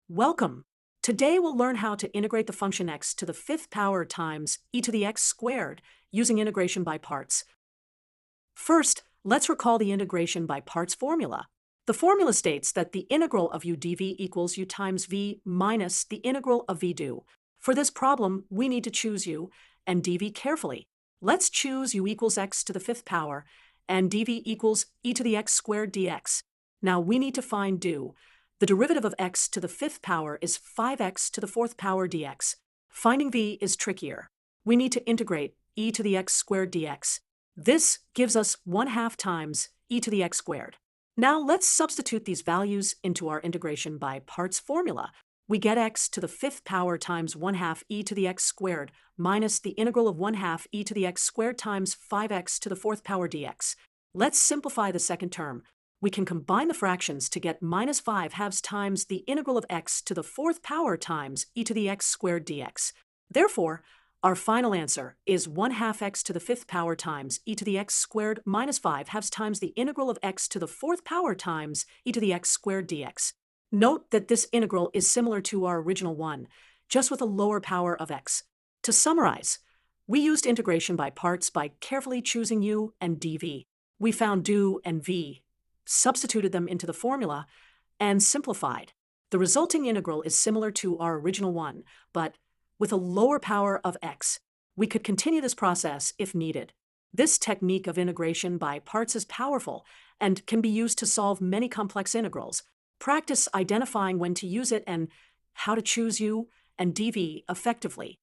Welcome. Today we'll learn how to integrate the function x to the fifth power times e to the x squared using integration by parts. First, let's recall the integration by parts formula. The formula states that the integral of u dv equals u times v minus the integral of v du. For this problem, we need to choose u and dv carefully. Let's choose u equals x to the fifth power and dv equals e to the x squared dx. Now we need to find du. The derivative of x to the fifth power is 5x to the fourth power dx. Finding v is trickier. We need to integrate e to the x squared dx. This gives us 1/2 times e to the x squared. Now let's substitute these values into our integration by parts formula. We get x to the fifth power times 1/2 e to the x squared minus the integral of 1/2 e to the x squared times 5x to the fourth power dx. Let's simplify the second term. We can combine the fractions to get minus 5/2 times the integral of x to the fourth power times e to the x squared dx. Therefore, our final answer is 1/2 x to the fifth power times e to the x squared minus 5/2 times the integral of x to the fourth power times e to the x squared dx. Note that this integral is similar to our original one, just with a lower power of x. To summarize, we used integration by parts by carefully choosing u and dv. We found du and v, substituted them into the formula, and simplified. The resulting integral is similar to our original one, but with a lower power of x. We could continue this process if needed. This technique of integration by parts is powerful and can be used to solve many complex integrals. Practice identifying when to use it and how to choose u and dv effectively.